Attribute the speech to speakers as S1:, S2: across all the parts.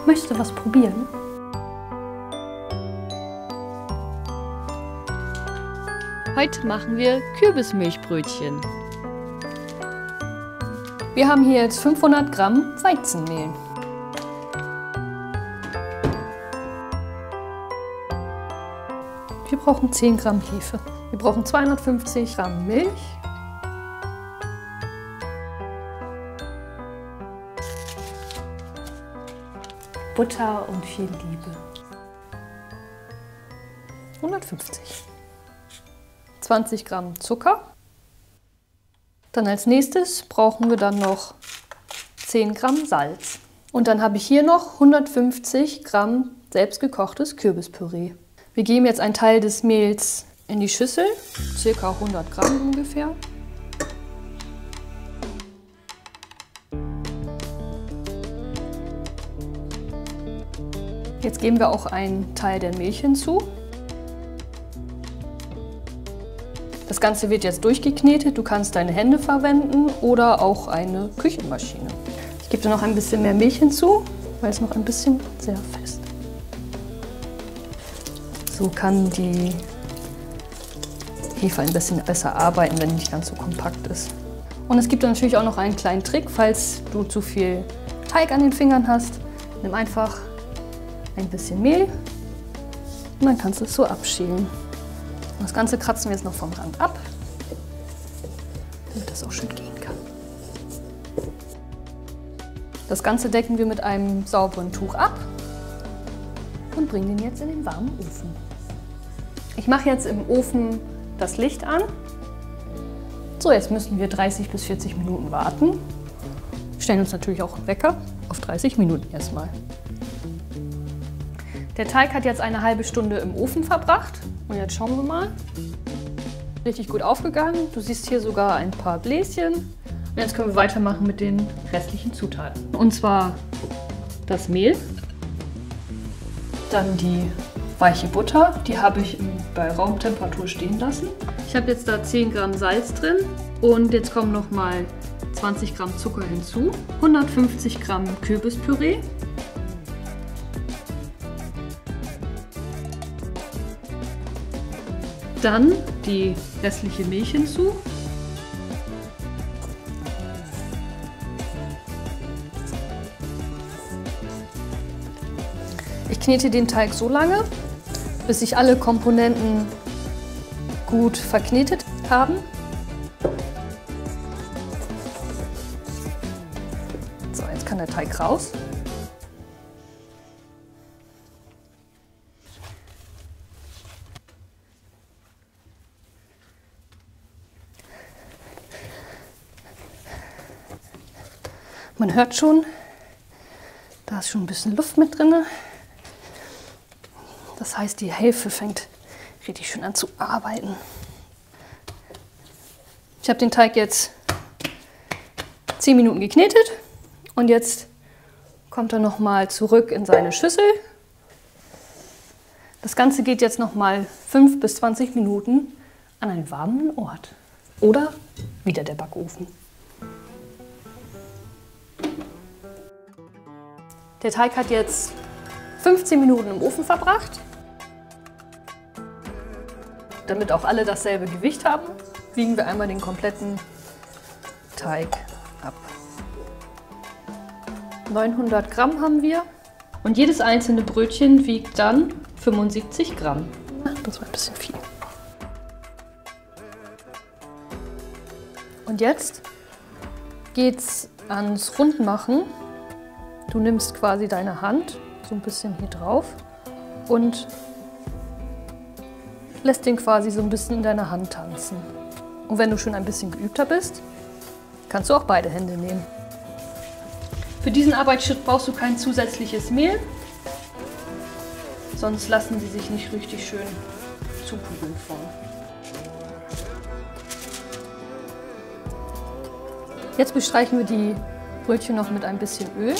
S1: Möchtest du was probieren?
S2: Heute machen wir Kürbismilchbrötchen.
S1: Wir haben hier jetzt 500 Gramm Weizenmehl. Wir brauchen 10 Gramm Hefe. Wir brauchen 250 Gramm Milch. Butter und viel Liebe. 150. 20 Gramm Zucker. Dann als nächstes brauchen wir dann noch 10 Gramm Salz. Und dann habe ich hier noch 150 Gramm selbstgekochtes Kürbispüree. Wir geben jetzt einen Teil des Mehls in die Schüssel, ca. 100 Gramm ungefähr. Jetzt geben wir auch einen Teil der Milch hinzu. Das Ganze wird jetzt durchgeknetet. Du kannst deine Hände verwenden oder auch eine Küchenmaschine. Ich gebe da noch ein bisschen mehr Milch hinzu, weil es noch ein bisschen sehr fest. So kann die Hefe ein bisschen besser arbeiten, wenn die nicht ganz so kompakt ist. Und es gibt natürlich auch noch einen kleinen Trick, falls du zu viel Teig an den Fingern hast. Nimm einfach ein bisschen Mehl und dann kannst du es so abschälen. Das Ganze kratzen wir jetzt noch vom Rand ab, damit das auch schön gehen kann. Das Ganze decken wir mit einem sauberen Tuch ab und bringen den jetzt in den warmen Ofen. Ich mache jetzt im Ofen das Licht an. So, jetzt müssen wir 30 bis 40 Minuten warten. Wir stellen uns natürlich auch einen Wecker auf 30 Minuten erstmal. Der Teig hat jetzt eine halbe Stunde im Ofen verbracht. Und jetzt schauen wir mal. Richtig gut aufgegangen. Du siehst hier sogar ein paar Bläschen. Und jetzt können wir weitermachen mit den restlichen Zutaten. Und zwar das Mehl, dann die weiche Butter. Die habe ich bei Raumtemperatur stehen lassen. Ich habe jetzt da 10 Gramm Salz drin. Und jetzt kommen noch mal 20 Gramm Zucker hinzu. 150 Gramm Kürbispüree. Dann die restliche Milch hinzu. Ich knete den Teig so lange, bis sich alle Komponenten gut verknetet haben. So, jetzt kann der Teig raus. Man hört schon, da ist schon ein bisschen Luft mit drin. Das heißt, die Hefe fängt richtig schön an zu arbeiten. Ich habe den Teig jetzt 10 Minuten geknetet und jetzt kommt er nochmal zurück in seine Schüssel. Das Ganze geht jetzt nochmal 5 bis 20 Minuten an einen warmen Ort oder wieder der Backofen. Der Teig hat jetzt 15 Minuten im Ofen verbracht. Damit auch alle dasselbe Gewicht haben, wiegen wir einmal den kompletten Teig ab. 900 Gramm haben wir und jedes einzelne Brötchen wiegt dann 75 Gramm. Das war ein bisschen viel. Und jetzt geht's ans Rundmachen. Du nimmst quasi deine Hand so ein bisschen hier drauf und lässt den quasi so ein bisschen in deiner Hand tanzen. Und wenn du schon ein bisschen geübter bist, kannst du auch beide Hände nehmen. Für diesen Arbeitsschritt brauchst du kein zusätzliches Mehl, sonst lassen sie sich nicht richtig schön zupugeln vorn. Jetzt bestreichen wir die Brötchen noch mit ein bisschen Öl.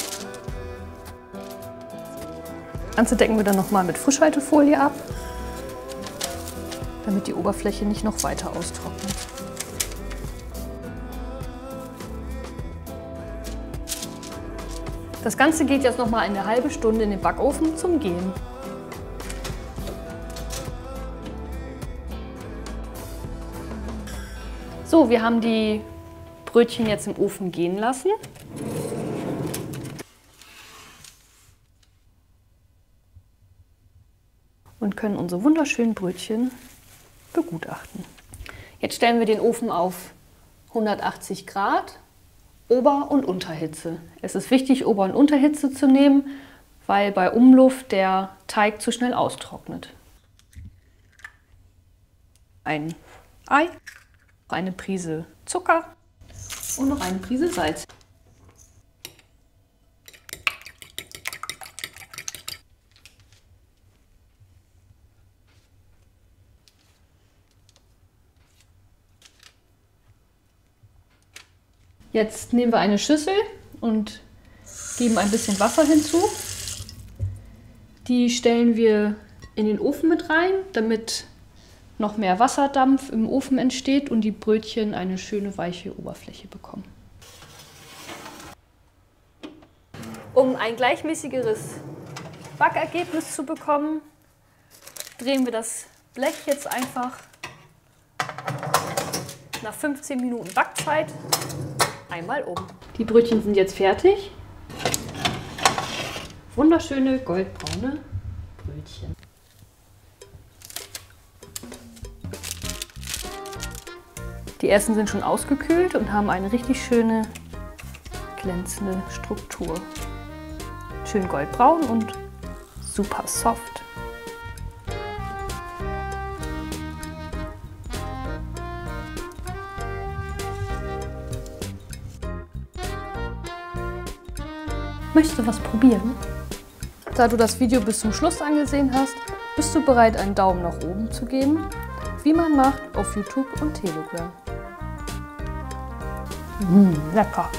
S1: Das Ganze decken wir dann nochmal mit Frischhaltefolie ab, damit die Oberfläche nicht noch weiter austrocknet. Das Ganze geht jetzt noch mal eine halbe Stunde in den Backofen zum Gehen. So, wir haben die Brötchen jetzt im Ofen gehen lassen. Und können unsere wunderschönen Brötchen begutachten. Jetzt stellen wir den Ofen auf 180 Grad, Ober- und Unterhitze. Es ist wichtig, Ober- und Unterhitze zu nehmen, weil bei Umluft der Teig zu schnell austrocknet. Ein Ei, eine Prise Zucker und noch eine Prise Salz. Jetzt nehmen wir eine Schüssel und geben ein bisschen Wasser hinzu. Die stellen wir in den Ofen mit rein, damit noch mehr Wasserdampf im Ofen entsteht und die Brötchen eine schöne weiche Oberfläche bekommen. Um ein gleichmäßigeres Backergebnis zu bekommen, drehen wir das Blech jetzt einfach nach 15 Minuten Backzeit einmal um. Die Brötchen sind jetzt fertig. Wunderschöne goldbraune Brötchen. Die ersten sind schon ausgekühlt und haben eine richtig schöne glänzende Struktur. Schön goldbraun und super soft. Möchtest du was probieren? Da du das Video bis zum Schluss angesehen hast, bist du bereit, einen Daumen nach oben zu geben, wie man macht auf YouTube und Telegram. Lecker!